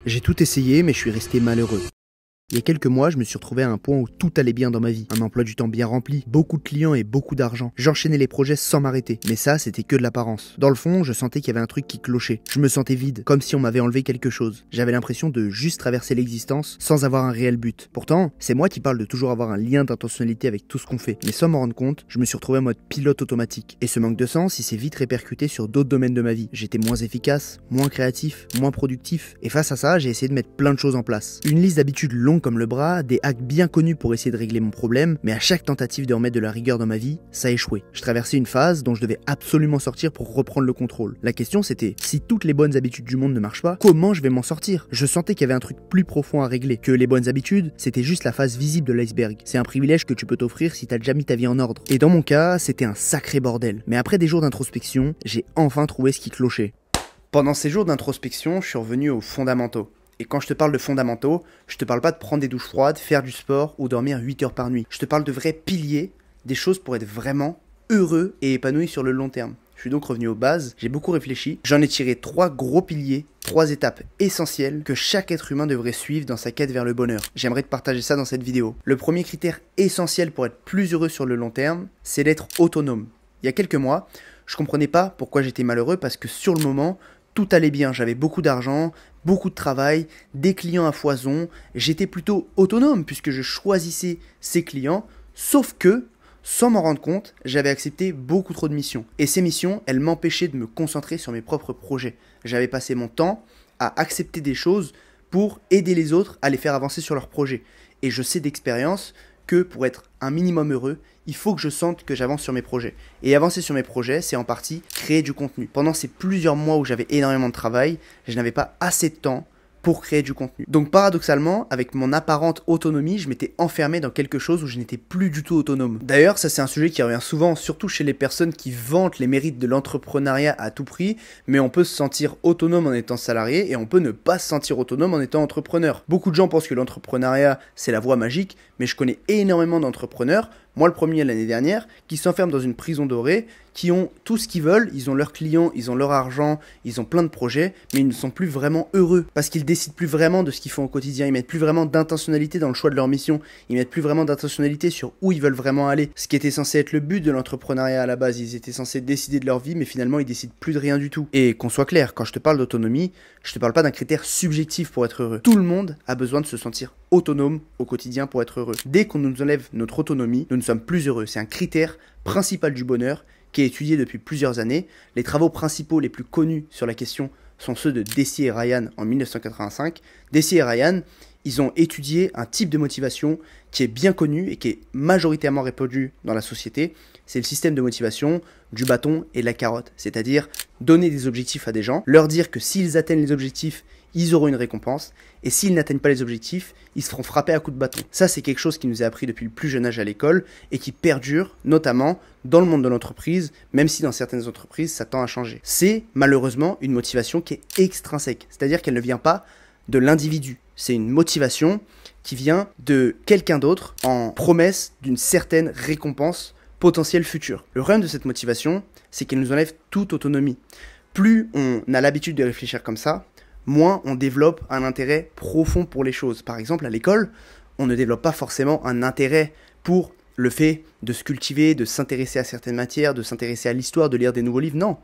J'ai tout essayé, mais je suis resté malheureux. Il y a quelques mois, je me suis retrouvé à un point où tout allait bien dans ma vie. Un emploi du temps bien rempli, beaucoup de clients et beaucoup d'argent. J'enchaînais les projets sans m'arrêter. Mais ça, c'était que de l'apparence. Dans le fond, je sentais qu'il y avait un truc qui clochait. Je me sentais vide, comme si on m'avait enlevé quelque chose. J'avais l'impression de juste traverser l'existence sans avoir un réel but. Pourtant, c'est moi qui parle de toujours avoir un lien d'intentionnalité avec tout ce qu'on fait. Mais sans m'en rendre compte, je me suis retrouvé en mode pilote automatique. Et ce manque de sens, il s'est vite répercuté sur d'autres domaines de ma vie. J'étais moins efficace, moins créatif, moins productif. Et face à ça, j'ai essayé de mettre plein de choses en place. Une liste d'habitudes longue comme le bras, des hacks bien connus pour essayer de régler mon problème, mais à chaque tentative de remettre de la rigueur dans ma vie, ça a échoué. Je traversais une phase dont je devais absolument sortir pour reprendre le contrôle. La question c'était, si toutes les bonnes habitudes du monde ne marchent pas, comment je vais m'en sortir? Je sentais qu'il y avait un truc plus profond à régler, que les bonnes habitudes, c'était juste la face visible de l'iceberg. C'est un privilège que tu peux t'offrir si t'as déjà mis ta vie en ordre. Et dans mon cas, c'était un sacré bordel. Mais après des jours d'introspection, j'ai enfin trouvé ce qui clochait. Pendant ces jours d'introspection, je suis revenu aux fondamentaux. Et quand je te parle de fondamentaux, je te parle pas de prendre des douches froides, faire du sport ou dormir 8 heures par nuit. Je te parle de vrais piliers, des choses pour être vraiment heureux et épanoui sur le long terme. Je suis donc revenu aux bases, j'ai beaucoup réfléchi, j'en ai tiré 3 gros piliers, 3 étapes essentielles que chaque être humain devrait suivre dans sa quête vers le bonheur. J'aimerais te partager ça dans cette vidéo. Le premier critère essentiel pour être plus heureux sur le long terme, c'est d'être autonome. Il y a quelques mois, je comprenais pas pourquoi j'étais malheureux parce que sur le moment, tout allait bien, j'avais beaucoup d'argent, beaucoup de travail, des clients à foison, j'étais plutôt autonome puisque je choisissais ces clients, sauf que, sans m'en rendre compte, j'avais accepté beaucoup trop de missions. Et ces missions, elles m'empêchaient de me concentrer sur mes propres projets. J'avais passé mon temps à accepter des choses pour aider les autres à les faire avancer sur leurs projets. Et je sais d'expérience que pour être un minimum heureux, il faut que je sente que j'avance sur mes projets. Et avancer sur mes projets, c'est en partie créer du contenu. Pendant ces plusieurs mois où j'avais énormément de travail, je n'avais pas assez de temps pour créer du contenu. Donc paradoxalement, avec mon apparente autonomie, je m'étais enfermé dans quelque chose où je n'étais plus du tout autonome. D'ailleurs, ça c'est un sujet qui revient souvent, surtout chez les personnes qui vantent les mérites de l'entrepreneuriat à tout prix, mais on peut se sentir autonome en étant salarié et on peut ne pas se sentir autonome en étant entrepreneur. Beaucoup de gens pensent que l'entrepreneuriat c'est la voie magique, mais je connais énormément d'entrepreneurs, moi le premier l'année dernière, qui s'enferment dans une prison dorée, qui ont tout ce qu'ils veulent, ils ont leurs clients, ils ont leur argent, ils ont plein de projets, mais ils ne sont plus vraiment heureux, parce qu'ils décident plus vraiment de ce qu'ils font au quotidien, ils mettent plus vraiment d'intentionnalité dans le choix de leur mission, ils mettent plus vraiment d'intentionnalité sur où ils veulent vraiment aller, ce qui était censé être le but de l'entrepreneuriat à la base, ils étaient censés décider de leur vie, mais finalement ils décident plus de rien du tout. Et qu'on soit clair, quand je te parle d'autonomie, je te parle pas d'un critère subjectif pour être heureux. Tout le monde a besoin de se sentir autonome au quotidien pour être heureux. Dès qu'on nous enlève notre autonomie, nous ne sommes plus heureux. C'est un critère principal du bonheur qui est étudié depuis plusieurs années. Les travaux principaux les plus connus sur la question sont ceux de Deci et Ryan en 1985. Deci et Ryan, ils ont étudié un type de motivation qui est bien connu et qui est majoritairement répandu dans la société. C'est le système de motivation du bâton et de la carotte, c'est-à-dire donner des objectifs à des gens, leur dire que s'ils atteignent les objectifs, ils auront une récompense, et s'ils n'atteignent pas les objectifs, ils se feront frapper à coups de bâton. Ça, c'est quelque chose qui nous est appris depuis le plus jeune âge à l'école, et qui perdure, notamment dans le monde de l'entreprise, même si dans certaines entreprises, ça tend à changer. C'est, malheureusement, une motivation qui est extrinsèque, c'est-à-dire qu'elle ne vient pas de l'individu. C'est une motivation qui vient de quelqu'un d'autre en promesse d'une certaine récompense potentielle future. Le problème de cette motivation, c'est qu'elle nous enlève toute autonomie. Plus on a l'habitude de réfléchir comme ça, moins on développe un intérêt profond pour les choses. Par exemple, à l'école, on ne développe pas forcément un intérêt pour le fait de se cultiver, de s'intéresser à certaines matières, de s'intéresser à l'histoire, de lire des nouveaux livres. Non,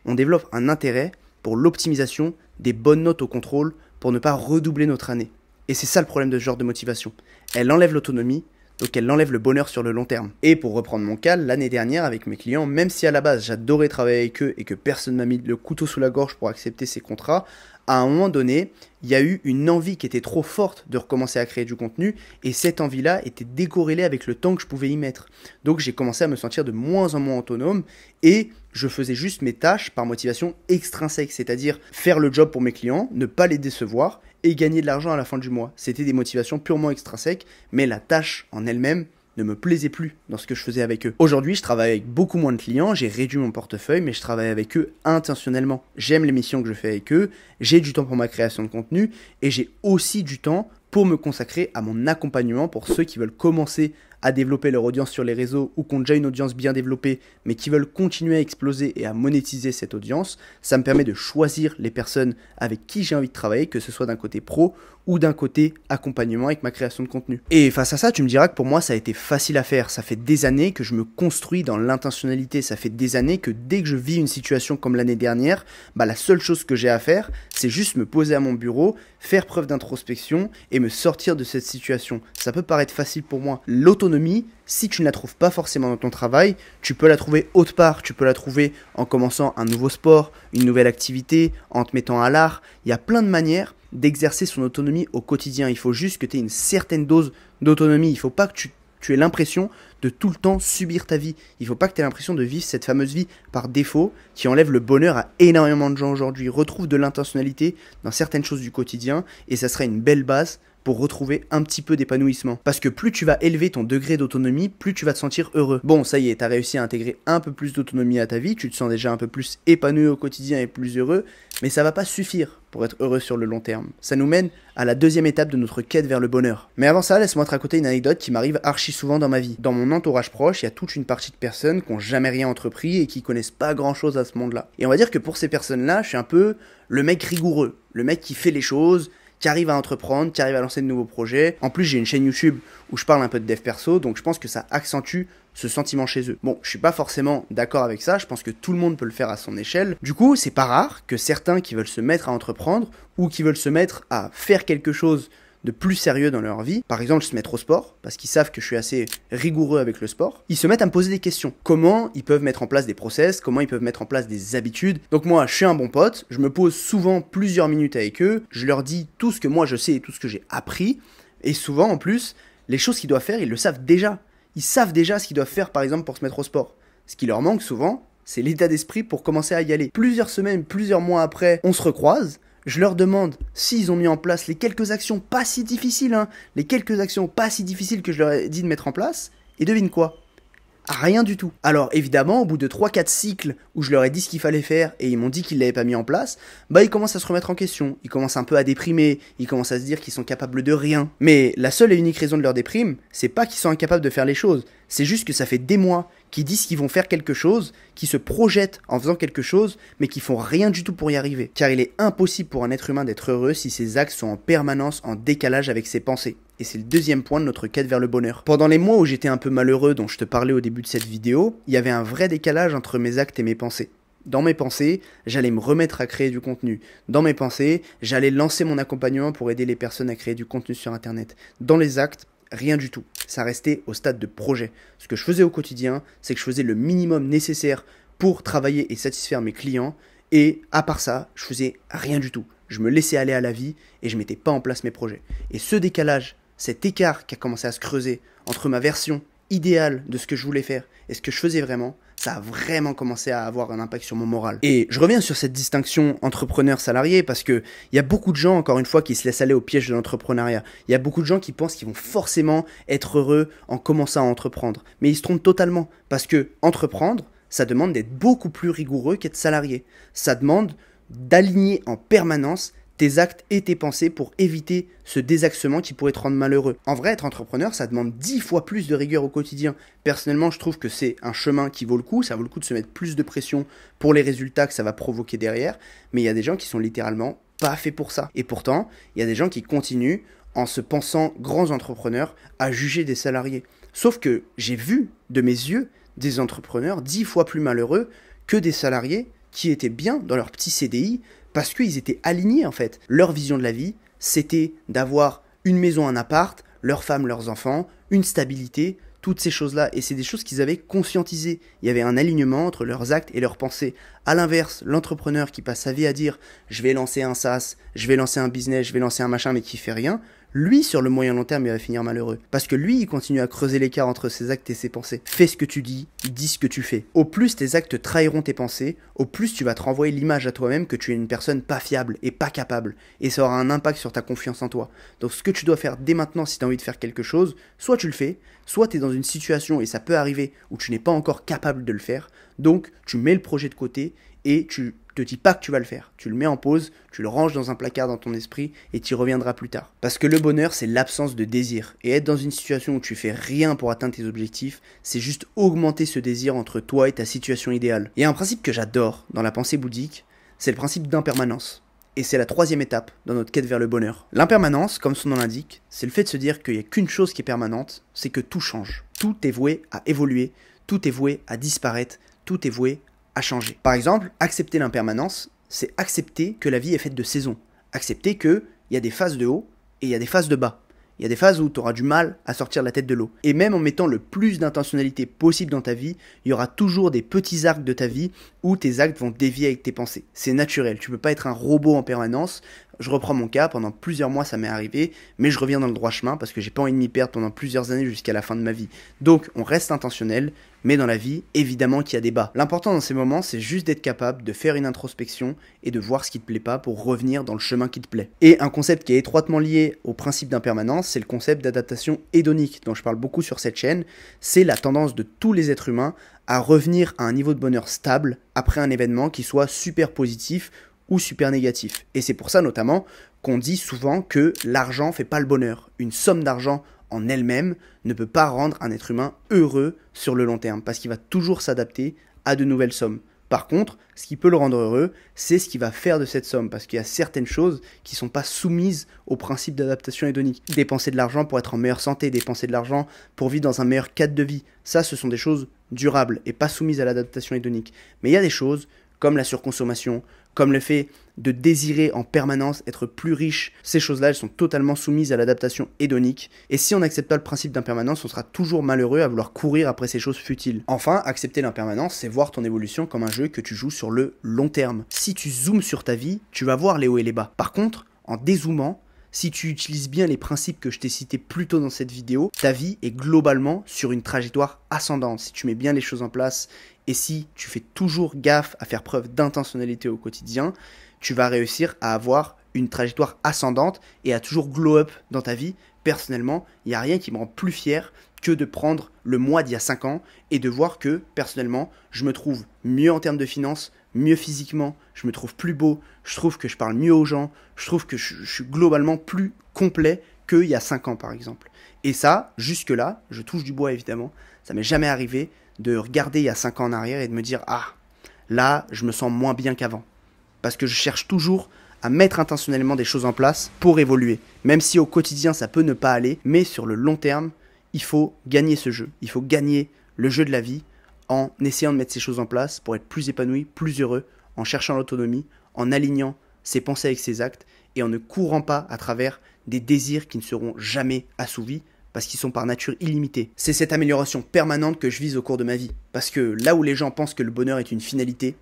on développe un intérêt pour l'optimisation des bonnes notes au contrôle pour ne pas redoubler notre année. Et c'est ça le problème de ce genre de motivation. Elle enlève l'autonomie, donc elle enlève le bonheur sur le long terme. Et pour reprendre mon cas, l'année dernière avec mes clients, même si à la base j'adorais travailler avec eux et que personne m'a mis le couteau sous la gorge pour accepter ces contrats, à un moment donné, il y a eu une envie qui était trop forte de recommencer à créer du contenu et cette envie-là était décorrélée avec le temps que je pouvais y mettre. Donc j'ai commencé à me sentir de moins en moins autonome et je faisais juste mes tâches par motivation extrinsèque, c'est-à-dire faire le job pour mes clients, ne pas les décevoir et gagner de l'argent à la fin du mois. C'était des motivations purement extrinsèques, mais la tâche en elle-même ne me plaisait plus dans ce que je faisais avec eux. Aujourd'hui, je travaille avec beaucoup moins de clients, j'ai réduit mon portefeuille, mais je travaille avec eux intentionnellement. J'aime les missions que je fais avec eux, j'ai du temps pour ma création de contenu, et j'ai aussi du temps pour me consacrer à mon accompagnement pour ceux qui veulent commencer à développer leur audience sur les réseaux ou qui ont déjà une audience bien développée mais qui veulent continuer à exploser et à monétiser cette audience, ça me permet de choisir les personnes avec qui j'ai envie de travailler, que ce soit d'un côté pro ou d'un côté accompagnement avec ma création de contenu. Et face à ça, tu me diras que pour moi, ça a été facile à faire. Ça fait des années que je me construis dans l'intentionnalité. Ça fait des années que dès que je vis une situation comme l'année dernière, la seule chose que j'ai à faire, c'est juste me poser à mon bureau, faire preuve d'introspection et me sortir de cette situation. Ça peut paraître facile pour moi. L'autonomie, si tu ne la trouves pas forcément dans ton travail, tu peux la trouver autre part. Tu peux la trouver en commençant un nouveau sport, une nouvelle activité, en te mettant à l'art. Il y a plein de manières d'exercer son autonomie au quotidien. Il faut juste que tu aies une certaine dose d'autonomie. Il ne faut pas que tu aies l'impression de tout le temps subir ta vie. Il ne faut pas que tu aies l'impression de vivre cette fameuse vie par défaut qui enlève le bonheur à énormément de gens aujourd'hui. Retrouve de l'intentionnalité dans certaines choses du quotidien et ça sera une belle base pour retrouver un petit peu d'épanouissement. Parce que plus tu vas élever ton degré d'autonomie, plus tu vas te sentir heureux. Bon, ça y est, tu as réussi à intégrer un peu plus d'autonomie à ta vie, tu te sens déjà un peu plus épanoui au quotidien et plus heureux, mais ça va pas suffire pour être heureux sur le long terme. Ça nous mène à la deuxième étape de notre quête vers le bonheur. Mais avant ça, laisse-moi te raconter une anecdote qui m'arrive archi souvent dans ma vie. Dans mon entourage proche, il y a toute une partie de personnes qui n'ont jamais rien entrepris et qui connaissent pas grand-chose à ce monde-là. Et on va dire que pour ces personnes-là, je suis un peu le mec rigoureux, le mec qui fait les choses, qui arrive à entreprendre, qui arrive à lancer de nouveaux projets. En plus, j'ai une chaîne YouTube où je parle un peu de dev perso, donc je pense que ça accentue ce sentiment chez eux. Bon, je suis pas forcément d'accord avec ça, je pense que tout le monde peut le faire à son échelle. Du coup, c'est pas rare que certains qui veulent se mettre à entreprendre ou qui veulent se mettre à faire quelque chose de plus sérieux dans leur vie, par exemple se mettre au sport, parce qu'ils savent que je suis assez rigoureux avec le sport, ils se mettent à me poser des questions. Comment ils peuvent mettre en place des process, comment ils peuvent mettre en place des habitudes. Donc moi, je suis un bon pote, je me pose souvent plusieurs minutes avec eux, je leur dis tout ce que moi je sais et tout ce que j'ai appris, et souvent en plus, les choses qu'ils doivent faire, ils le savent déjà. Ils savent déjà ce qu'ils doivent faire par exemple pour se mettre au sport. Ce qui leur manque souvent, c'est l'état d'esprit pour commencer à y aller. Plusieurs semaines, plusieurs mois après, on se recroise, je leur demande s'ils ont mis en place les quelques actions pas si difficiles, les quelques actions pas si difficiles que je leur ai dit de mettre en place, et devine quoi ? Rien du tout. Alors évidemment, au bout de 3-4 cycles où je leur ai dit ce qu'il fallait faire et ils m'ont dit qu'ils l'avaient pas mis en place, ils commencent à se remettre en question, ils commencent un peu à déprimer, ils commencent à se dire qu'ils sont capables de rien. Mais la seule et unique raison de leur déprime, c'est pas qu'ils sont incapables de faire les choses, c'est juste que ça fait des mois qu'ils disent qu'ils vont faire quelque chose, qu'ils se projettent en faisant quelque chose, mais qu'ils font rien du tout pour y arriver. Car il est impossible pour un être humain d'être heureux si ses actes sont en permanence en décalage avec ses pensées. Et c'est le deuxième point de notre quête vers le bonheur. Pendant les mois où j'étais un peu malheureux, dont je te parlais au début de cette vidéo, il y avait un vrai décalage entre mes actes et mes pensées. Dans mes pensées, j'allais me remettre à créer du contenu. Dans mes pensées, j'allais lancer mon accompagnement pour aider les personnes à créer du contenu sur Internet. Dans les actes, rien du tout. Ça restait au stade de projet. Ce que je faisais au quotidien, c'est que je faisais le minimum nécessaire pour travailler et satisfaire mes clients. Et à part ça, je faisais rien du tout. Je me laissais aller à la vie et je mettais pas en place mes projets. Et ce décalage, cet écart qui a commencé à se creuser entre ma version idéale de ce que je voulais faire et ce que je faisais vraiment, ça a vraiment commencé à avoir un impact sur mon moral. Et je reviens sur cette distinction entrepreneur-salarié parce que il y a beaucoup de gens, encore une fois, qui se laissent aller au piège de l'entrepreneuriat. Il y a beaucoup de gens qui pensent qu'ils vont forcément être heureux en commençant à entreprendre. Mais ils se trompent totalement parce que entreprendre, ça demande d'être beaucoup plus rigoureux qu'être salarié. Ça demande d'aligner en permanence tes actes et tes pensées pour éviter ce désaxement qui pourrait te rendre malheureux. En vrai, être entrepreneur, ça demande 10 fois plus de rigueur au quotidien. Personnellement, je trouve que c'est un chemin qui vaut le coup. Ça vaut le coup de se mettre plus de pression pour les résultats que ça va provoquer derrière. Mais il y a des gens qui sont littéralement pas faits pour ça. Et pourtant, il y a des gens qui continuent, en se pensant grands entrepreneurs, à juger des salariés. Sauf que j'ai vu de mes yeux des entrepreneurs 10 fois plus malheureux que des salariés qui étaient bien dans leur petit CDI, parce qu'ils étaient alignés en fait. Leur vision de la vie, c'était d'avoir une maison, un appart, leur femme, leurs enfants, une stabilité, toutes ces choses-là. Et c'est des choses qu'ils avaient conscientisées. Il y avait un alignement entre leurs actes et leurs pensées. À l'inverse, l'entrepreneur qui passe sa vie à dire « je vais lancer un SaaS, je vais lancer un business, je vais lancer un machin » mais qui fait rien, lui, sur le moyen long terme, il va finir malheureux. Parce que lui, il continue à creuser l'écart entre ses actes et ses pensées. Fais ce que tu dis ce que tu fais. Au plus tes actes trahiront tes pensées, au plus tu vas te renvoyer l'image à toi-même que tu es une personne pas fiable et pas capable. Et ça aura un impact sur ta confiance en toi. Donc ce que tu dois faire dès maintenant si tu as envie de faire quelque chose, soit tu le fais, soit tu es dans une situation, et ça peut arriver, où tu n'es pas encore capable de le faire. Donc tu mets le projet de côté et tu te dis pas que tu vas le faire. Tu le mets en pause, tu le ranges dans un placard dans ton esprit et tu y reviendras plus tard. Parce que le bonheur, c'est l'absence de désir. Et être dans une situation où tu fais rien pour atteindre tes objectifs, c'est juste augmenter ce désir entre toi et ta situation idéale. Il y a un principe que j'adore dans la pensée bouddhique, c'est le principe d'impermanence. Et c'est la troisième étape dans notre quête vers le bonheur. L'impermanence, comme son nom l'indique, c'est le fait de se dire qu'il n'y a qu'une chose qui est permanente, c'est que tout change. Tout est voué à évoluer, tout est voué à disparaître, tout est voué à changer. Par exemple, accepter l'impermanence, c'est accepter que la vie est faite de saisons. Accepter qu'il y a des phases de haut et il y a des phases de bas. Il y a des phases où tu auras du mal à sortir la tête de l'eau. Et même en mettant le plus d'intentionnalité possible dans ta vie, il y aura toujours des petits arcs de ta vie où tes actes vont dévier avec tes pensées. C'est naturel, tu peux pas être un robot en permanence. Je reprends mon cas, pendant plusieurs mois ça m'est arrivé, mais je reviens dans le droit chemin parce que j'ai pas envie de m'y perdre pendant plusieurs années jusqu'à la fin de ma vie. Donc on reste intentionnel, mais dans la vie, évidemment qu'il y a des bas. L'important dans ces moments, c'est juste d'être capable de faire une introspection et de voir ce qui te plaît pas pour revenir dans le chemin qui te plaît. Et un concept qui est étroitement lié au principe d'impermanence, c'est le concept d'adaptation hédonique, dont je parle beaucoup sur cette chaîne. C'est la tendance de tous les êtres humains à revenir à un niveau de bonheur stable après un événement qui soit super positif ou super négatif. Et c'est pour ça notamment qu'on dit souvent que l'argent fait pas le bonheur. Une somme d'argent en elle-même ne peut pas rendre un être humain heureux sur le long terme, parce qu'il va toujours s'adapter à de nouvelles sommes. Par contre, ce qui peut le rendre heureux, c'est ce qu'il va faire de cette somme, parce qu'il y a certaines choses qui ne sont pas soumises au principe d'adaptation hédonique. Dépenser de l'argent pour être en meilleure santé, dépenser de l'argent pour vivre dans un meilleur cadre de vie, ça ce sont des choses durables et pas soumises à l'adaptation hédonique. Mais il y a des choses comme la surconsommation, comme le fait de désirer en permanence être plus riche, ces choses-là, elles sont totalement soumises à l'adaptation hédonique. Et si on n'accepte pas le principe d'impermanence, on sera toujours malheureux à vouloir courir après ces choses futiles. Enfin, accepter l'impermanence, c'est voir ton évolution comme un jeu que tu joues sur le long terme. Si tu zoomes sur ta vie, tu vas voir les hauts et les bas. Par contre, en dézoomant, si tu utilises bien les principes que je t'ai cités plus tôt dans cette vidéo, ta vie est globalement sur une trajectoire ascendante. Si tu mets bien les choses en place et si tu fais toujours gaffe à faire preuve d'intentionnalité au quotidien, tu vas réussir à avoir une trajectoire ascendante et à toujours glow up dans ta vie. Personnellement, il n'y a rien qui me rend plus fier que de prendre le moi d'il y a 5 ans et de voir que, personnellement, je me trouve mieux en termes de finances, mieux physiquement, je me trouve plus beau, je trouve que je parle mieux aux gens, je trouve que je suis globalement plus complet qu'il y a 5 ans par exemple. Et ça, jusque-là, je touche du bois évidemment, ça m'est jamais arrivé de regarder il y a 5 ans en arrière et de me dire « Ah, là, je me sens moins bien qu'avant ». Parce que je cherche toujours à mettre intentionnellement des choses en place pour évoluer. Même si au quotidien ça peut ne pas aller, mais sur le long terme, il faut gagner ce jeu. Il faut gagner le jeu de la vie en essayant de mettre ces choses en place pour être plus épanoui, plus heureux, en cherchant l'autonomie, en alignant ses pensées avec ses actes et en ne courant pas à travers des désirs qui ne seront jamais assouvis parce qu'ils sont par nature illimités. C'est cette amélioration permanente que je vise au cours de ma vie. Parce que là où les gens pensent que le bonheur est une finalité,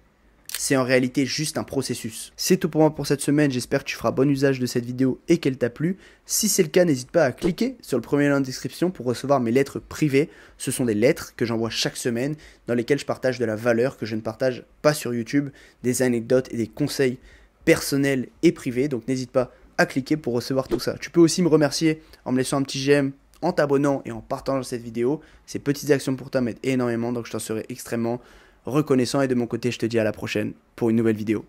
c'est en réalité juste un processus. C'est tout pour moi pour cette semaine, j'espère que tu feras bon usage de cette vidéo et qu'elle t'a plu. Si c'est le cas, n'hésite pas à cliquer sur le premier lien de description pour recevoir mes lettres privées. Ce sont des lettres que j'envoie chaque semaine dans lesquelles je partage de la valeur que je ne partage pas sur YouTube, des anecdotes et des conseils personnels et privés. Donc n'hésite pas à cliquer pour recevoir tout ça. Tu peux aussi me remercier en me laissant un petit j'aime, en t'abonnant et en partageant cette vidéo. Ces petites actions pour toi m'aident énormément, donc je t'en serai extrêmement reconnaissant et de mon côté je te dis à la prochaine pour une nouvelle vidéo.